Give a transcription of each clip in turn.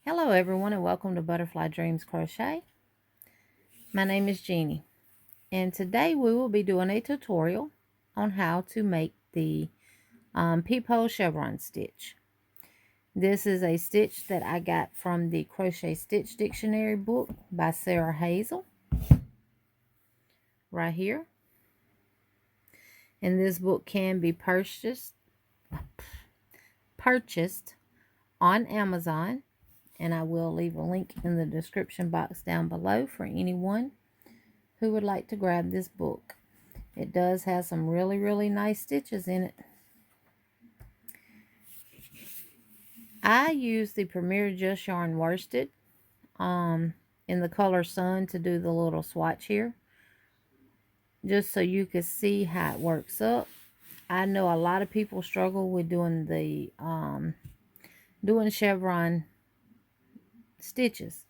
Hello everyone and welcome to Butterfly Dreams Crochet. My name is Jeannie and today we will be doing a tutorial on how to make the Peephole Chevron Stitch. This is a stitch that I got from the Crochet Stitch Dictionary book by Sarah Hazel. Right here. And this book can be purchased on Amazon. And I will leave a link in the description box down below for anyone who would like to grab this book. It does have some really nice stitches in it. I use the Premier Just Yarn Worsted in the color Sun to do the little swatch here, just so you can see how it works up. I know a lot of people struggle with doing the chevron stitches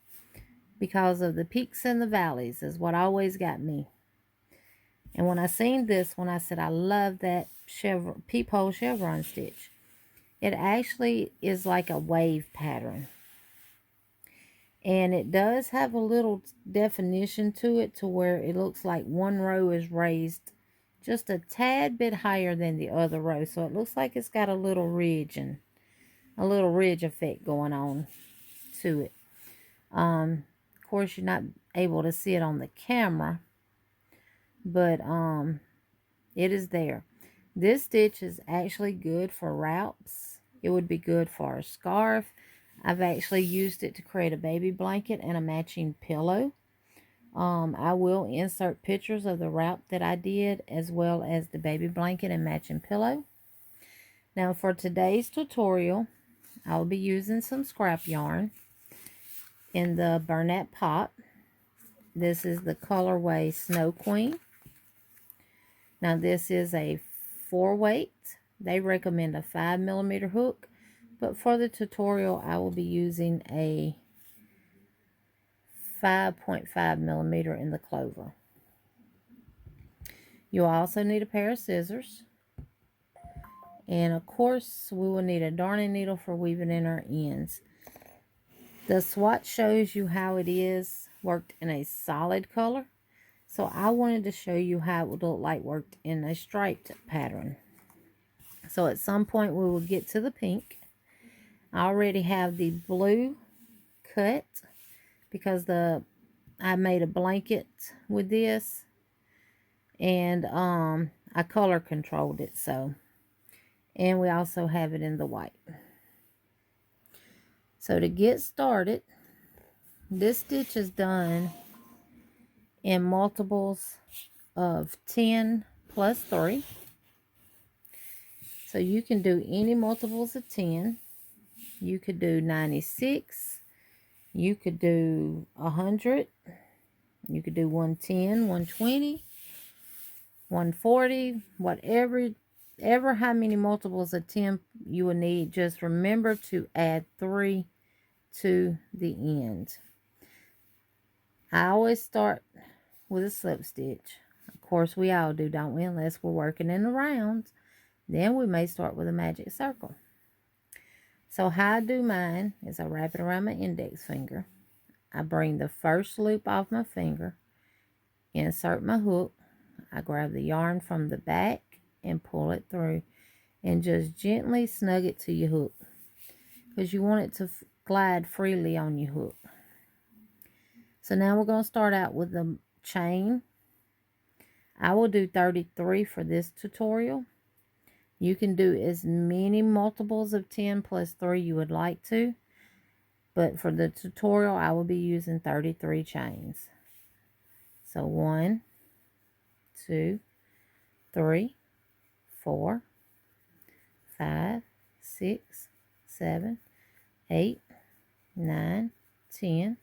because of the peaks and the valleys is what always got me. And when I seen this one, I said I love that Peephole Chevron Stitch. It actually is like a wave pattern. And it does have a little definition to it to where it looks like one row is raised just a tad bit higher than the other row. So it looks like it's got a little ridge and a little ridge effect going on to it. Of course, you're not able to see it on the camera, but it is there. This stitch is actually good for wraps. It would be good for a scarf. I've actually used it to create a baby blanket and a matching pillow. I will insert pictures of the wrap that I did as well as the baby blanket and matching pillow. Now for today's tutorial, I'll be using some scrap yarn in the Bernat pot. This is the colorway Snow Queen. Now this is a 4-weight. They recommend a 5mm hook, but for the tutorial I will be using a 5.5mm in the clover. You'll also need a pair of scissors, and of course we will need a darning needle for weaving in our ends. The swatch shows you how it is worked in a solid color, so I wanted to show you how it would look like worked in a striped pattern. So at some point we will get to the pink. I already have the blue cut because I made a blanket with this, and I color controlled it. So, and we also have it in the white. So to get started, this stitch is done in multiples of 10 plus 3. So you can do any multiples of 10. You could do 96. You could do 100. You could do 110, 120, 140, whatever how many multiples of 10 you will need. Just remember to add 3 to the end. I always start with a slip stitch. Of course we all do, don't we? Unless we're working in the rounds. Then we may start with a magic circle. So how I do mine is I wrap it around my index finger. I bring the first loop off my finger, insert my hook. I grab the yarn from the back and pull it through, and just gently snug it to your hook because you want it to glide freely on your hook. So now we're going to start out with the chain. I will do 33 for this tutorial. You can do as many multiples of 10 plus 3 you would like to, but for the tutorial I will be using 33 chains. So 1, 2, 3, 4, 5, 6, 7, 8, 9, 10.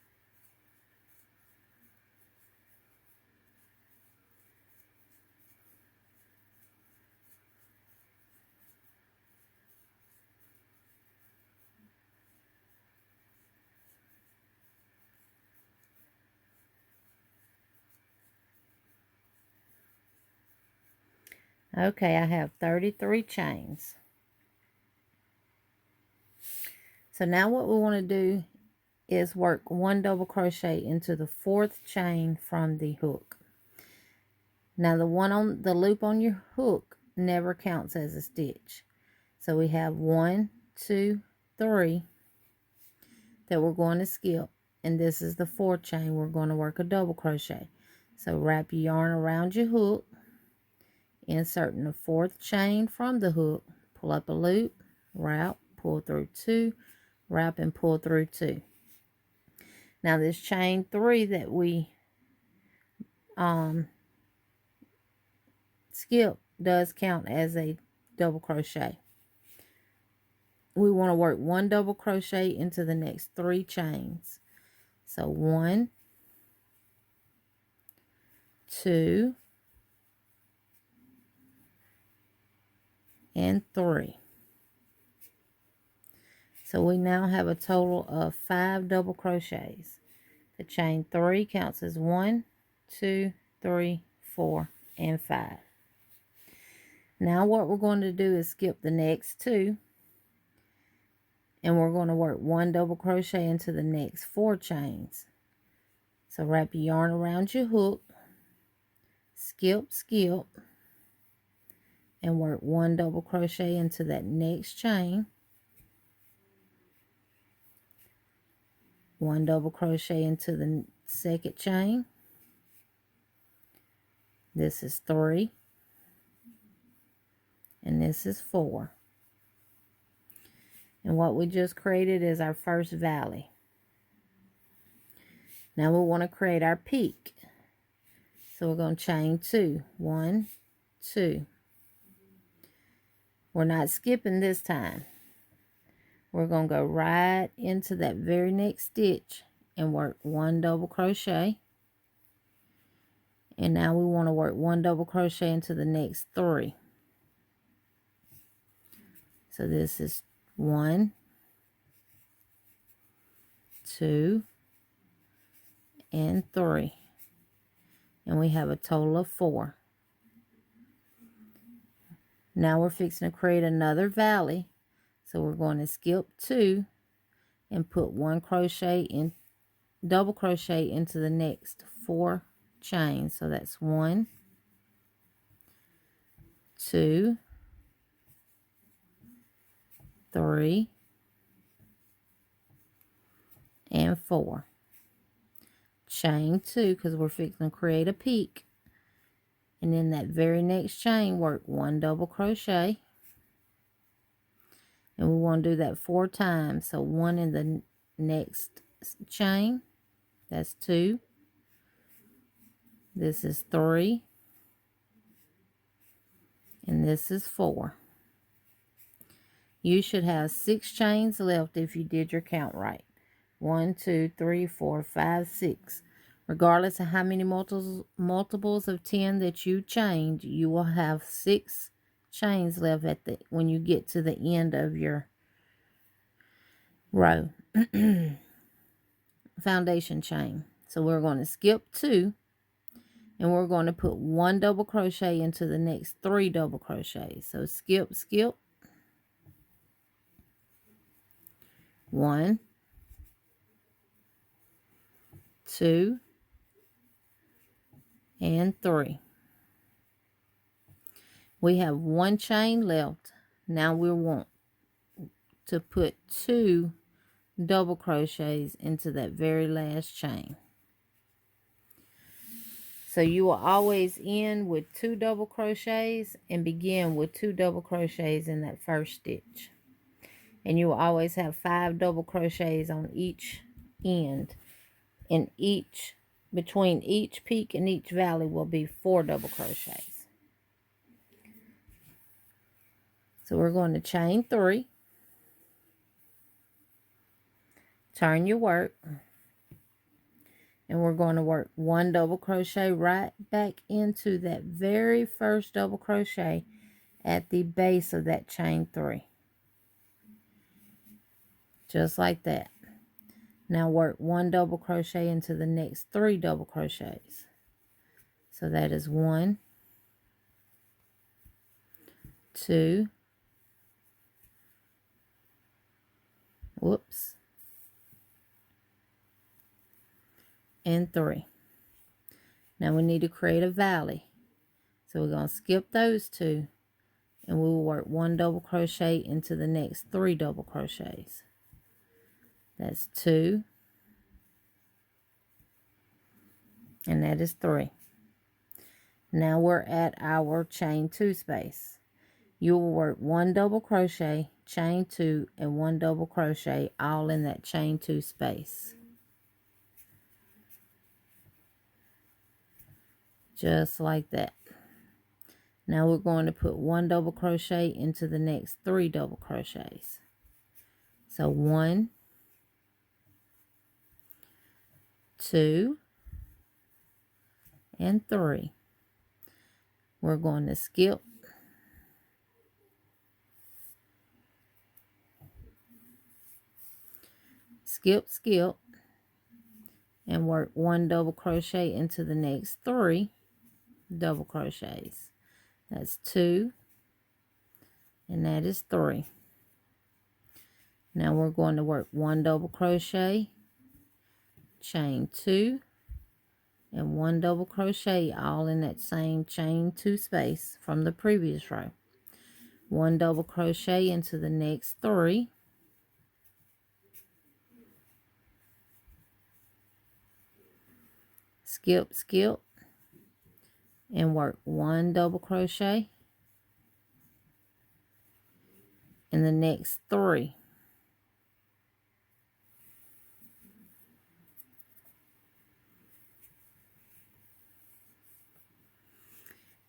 Okay, I have 33 chains. So now what we want to do is work 1 double crochet into the 4th chain from the hook. Now the one on the loop on your hook never counts as a stitch. So we have 1, 2, 3 that we're going to skip, and this is the 4th chain. We're going to work a double crochet. So wrap your yarn around your hook, inserting the 4th chain from the hook, pull up a loop, wrap, pull through 2, wrap and pull through 2. Now this chain 3 that we skip does count as a double crochet. We want to work 1 double crochet into the next 3 chains. So 1, 2, and 3. So we now have a total of 5 double crochets. The chain 3 counts as 1, 2, 3, 4, and 5. Now what we're going to do is skip the next 2, and we're going to work 1 double crochet into the next 4 chains. So wrap your yarn around your hook, skip, skip, and work 1 double crochet into that next chain, 1 double crochet into the 2nd chain. This is 3, and this is 4. And what we just created is our first valley. Now we want to create our peak. So we're going to chain 2. 1, 2. We're not skipping this time. We're going to go right into that very next stitch and work 1 double crochet. And now we want to work 1 double crochet into the next 3. So this is 1, 2, and 3. And we have a total of 4. Now we're fixing to create another valley. So we're going to skip 2 and put 1 crochet in, double crochet into the next 4 chains. So that's 1, 2, 3, and 4. Chain 2 because we're fixing to create a peak. And in that very next chain, work 1 double crochet. And we want to do that 4 times. So 1 in the next chain. That's 2. This is 3. And this is 4. You should have 6 chains left if you did your count right. 1, 2, 3, 4, 5, 6. Regardless of how many multiples of 10 that you chained, you will have 6 chains left at the when you get to the end of your row. Foundation chain. So we're going to skip 2, and we're going to put 1 double crochet into the next 3 double crochets. So skip, skip, 1, 2, and 3. We have 1 chain left. Now we want to put 2 double crochets into that very last chain. So you will always end with 2 double crochets and begin with 2 double crochets in that first stitch. And you will always have 5 double crochets on each end. And between each peak and each valley will be 4 double crochets. So we're going to chain 3. Turn your work. And we're going to work 1 double crochet right back into that very first double crochet at the base of that chain 3. Just like that. Now work 1 double crochet into the next 3 double crochets. So that is 1, 2, whoops, and 3. Now we need to create a valley. So we're going to skip those 2 and we will work 1 double crochet into the next 3 double crochets. That's 2 and that is 3. Now we're at our chain 2 space. You will work 1 double crochet, chain 2, and 1 double crochet all in that chain 2 space. Just like that. Now we're going to put 1 double crochet into the next 3 double crochets. So 1, 2, and 3. We're going to skip, skip, and work 1 double crochet into the next 3 double crochets. That's 2 and that is 3. Now we're going to work 1 double crochet, chain 2, and 1 double crochet all in that same chain 2 space from the previous row. 1 double crochet into the next 3. Skip, and work 1 double crochet in the next 3.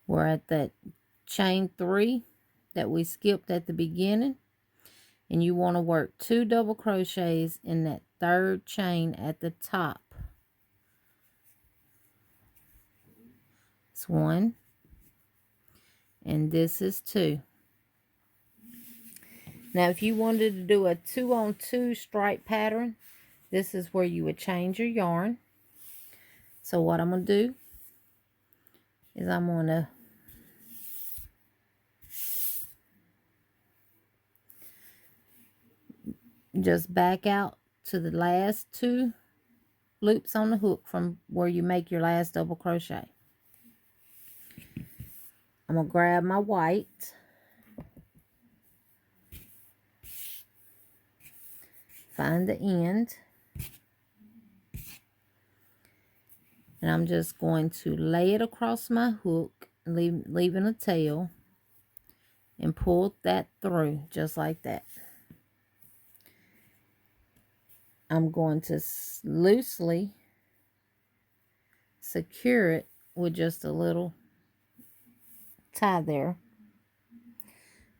We're at that chain 3 that we skipped at the beginning, and you want to work 2 double crochets in that 3rd chain at the top. It's 1 and this is 2. Now if you wanted to do a 2-on-2 stripe pattern, this is where you would change your yarn. So what I'm going to do is I'm going to just back out to the last 2 loops on the hook from where you make your last double crochet. I'm going to grab my white, find the end, and I'm just going to lay it across my hook, leaving a tail, and pull that through just like that. I'm going to loosely secure it with just a little tie there.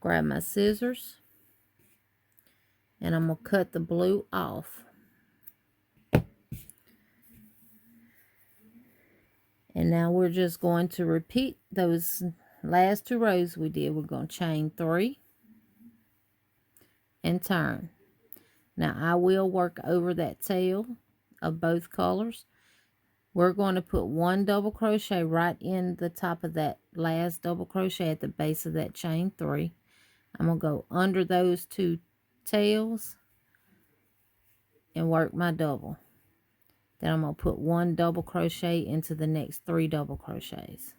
Grab my scissors and I'm going to cut the blue off. And now we're just going to repeat those last 2 rows we did. We're going to chain 3 and turn. Now I will work over that tail of both colors. We're going to put 1 double crochet right in the top of that last double crochet at the base of that chain 3. I'm going to go under those 2 tails and work my double. Then I'm going to put 1 double crochet into the next 3 double crochets.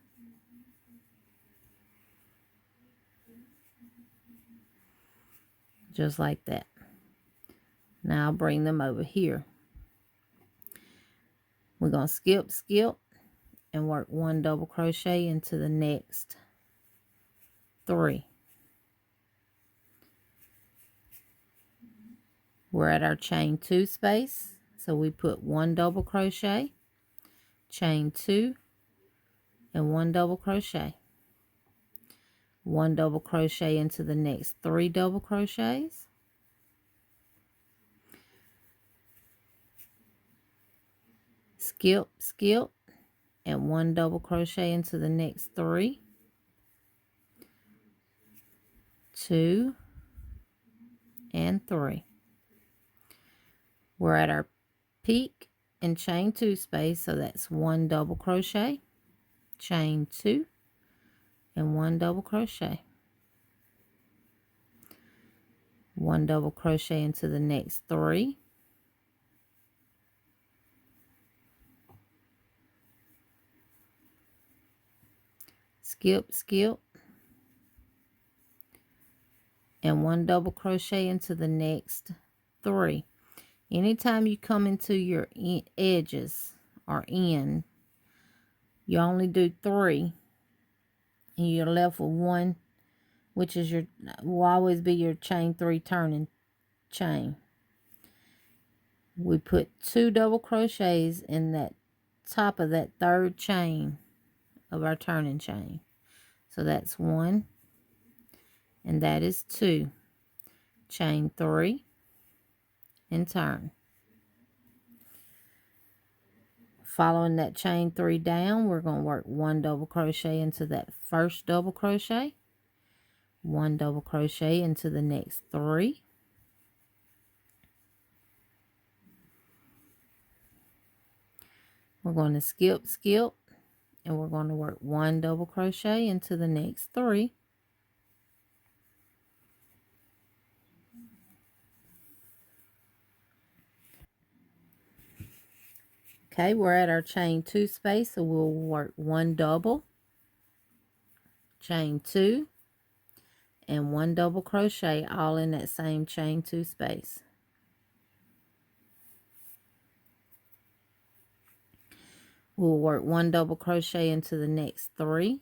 Just like that. Now I'll bring them over here. We're going to skip, and work 1 double crochet into the next 3. We're at our chain 2 space, so we put 1 double crochet, chain 2, and 1 double crochet. 1 double crochet into the next 3 double crochets. Skip, and 1 double crochet into the next 3. 2 and 3. We're at our peak and chain 2 space, so that's 1 double crochet, chain 2, and 1 double crochet. 1 double crochet into the next 3. skip, skip, and 1 double crochet into the next 3. Anytime you come into your edges or end, you only do 3, and you're left with 1, which is will always be your chain 3 turning chain. We put 2 double crochets in that top of that 3rd chain of our turning chain. So that's 1, and that is 2. Chain 3 and turn. Following that chain 3 down, we're going to work 1 double crochet into that first double crochet, 1 double crochet into the next 3, we're going to skip, skip, and we're going to work 1 double crochet into the next 3, okay, we're at our chain 2 space, so we'll work 1 double, chain 2, and 1 double crochet, all in that same chain 2 space. We'll work 1 double crochet into the next 3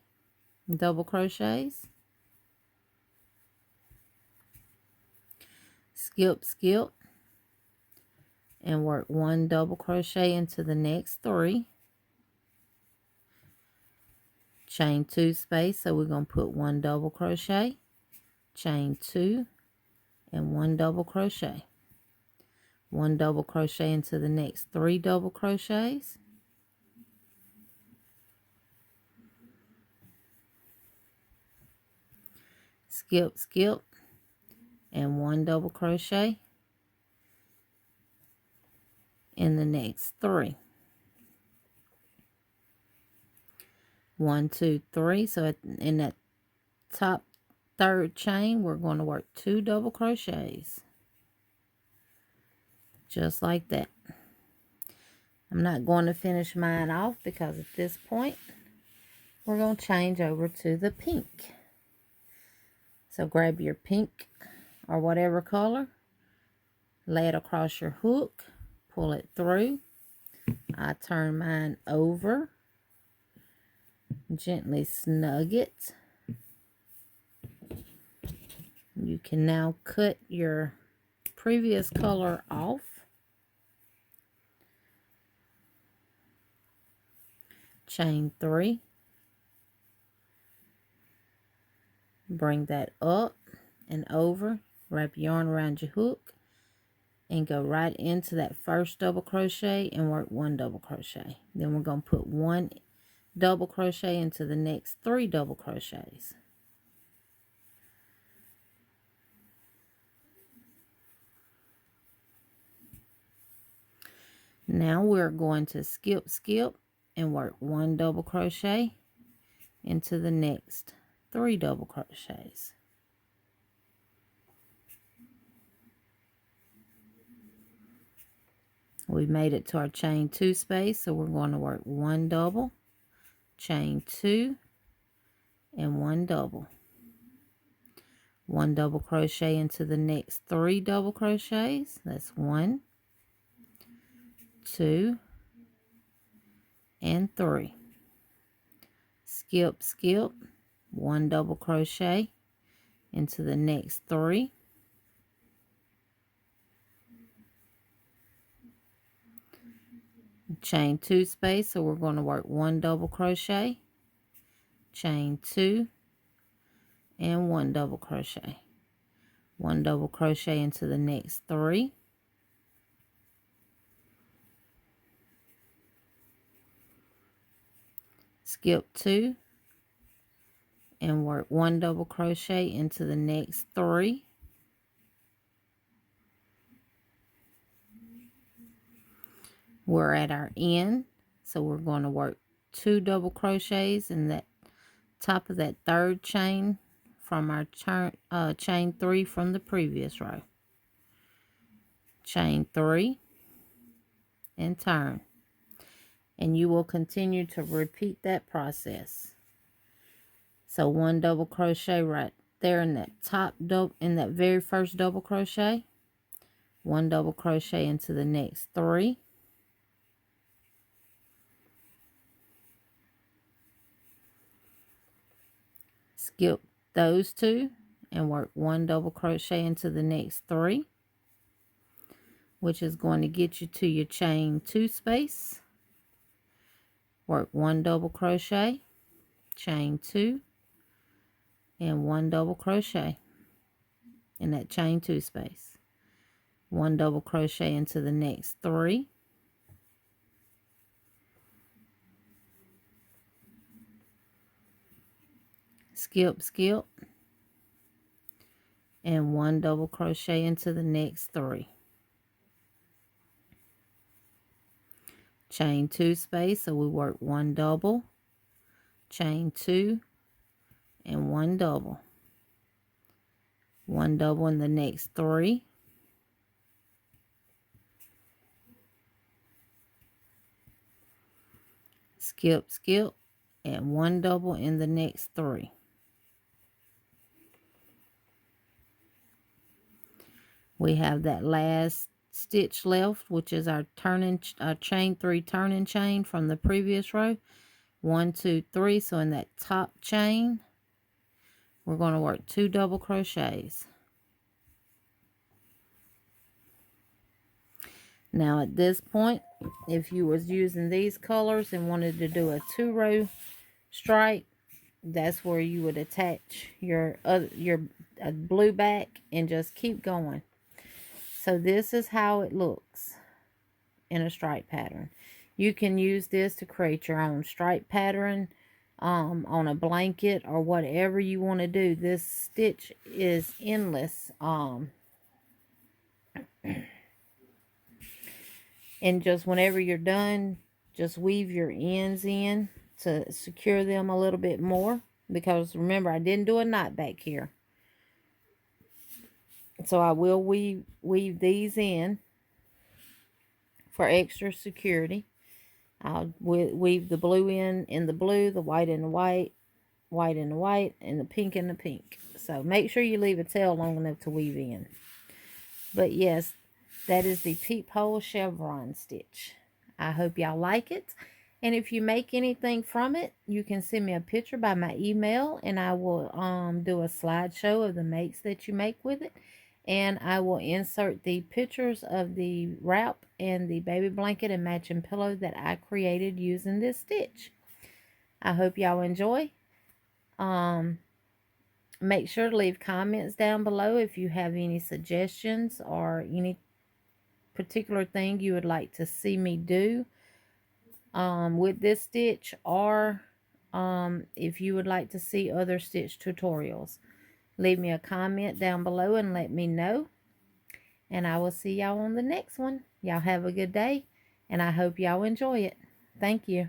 double crochets, skip, skip, and work 1 double crochet into the next 3, chain 2 space, so we're going to put 1 double crochet, chain 2, and 1 double crochet, 1 double crochet into the next 3 double crochets, skip, skip, and 1 double crochet in the next 3. 1, 2, 3. So in that top 3rd chain, we're going to work 2 double crochets, just like that. I'm not going to finish mine off because at this point we're going to change over to the pink. So grab your pink or whatever color, lay it across your hook, pull it through. I turn mine over, gently snug it. You can now cut your previous color off. Chain 3, bring that up and over, wrap yarn around your hook, and go right into that first double crochet and work 1 double crochet. Then we're going to put 1 double crochet into the next 3 double crochets. Now we're going to skip, skip, and work 1 double crochet into the next 3 double crochets. We made it to our chain 2 space, so we're going to work 1 double, chain 2, and 1 double. 1 double crochet into the next 3 double crochets. That's 1, 2, and 3. Skip, skip, 1 double crochet into the next 3. Chain 2 space, so we're going to work 1 double crochet, chain 2, and 1 double crochet. 1 double crochet into the next 3. Skip 2 and work 1 double crochet into the next 3. We're at our end, so we're going to work 2 double crochets in that top of that 3rd chain from our chain 3 from the previous row. Chain 3 and turn. And you will continue to repeat that process. So 1 double crochet right there in that top double, in that very first double crochet. 1 double crochet into the next 3. Skip those 2 and work 1 double crochet into the next 3, which is going to get you to your chain 2 space. Work 1 double crochet, chain 2, and 1 double crochet in that chain 2 space. 1 double crochet into the next 3. Skip, skip, and 1 double crochet into the next 3. Chain 2 space, so we work 1 double, chain 2, and 1 double. 1 double in the next 3. Skip, skip, and 1 double in the next 3. We have that last stitch left, which is our chain 3 turning chain from the previous row. 1, 2, 3. So in that top chain, we're going to work 2 double crochets. Now at this point, if you was using these colors and wanted to do a 2-row stripe, that's where you would attach your blue back and just keep going. So this is how it looks in a stripe pattern. You can use this to create your own stripe pattern on a blanket or whatever you want to do. This stitch is endless. And just whenever you're done, just weave your ends in to secure them a little bit more, because remember, I didn't do a knot back here. So I will weave these in for extra security. I'll weave the blue in the blue, the white in the white, white in the white, and the pink in the pink. So make sure you leave a tail long enough to weave in. But yes, that is the Peephole Chevron Stitch. I hope y'all like it. And if you make anything from it, you can send me a picture by my email, and I will do a slideshow of the makes that you make with it. And I will insert the pictures of the wrap and the baby blanket and matching pillow that I created using this stitch. I hope y'all enjoy. Make sure to leave comments down below if you have any suggestions or any particular thing you would like to see me do with this stitch, or if you would like to see other stitch tutorials. Leave me a comment down below and let me know. And I will see y'all on the next one. Y'all have a good day, and I hope y'all enjoy it. Thank you.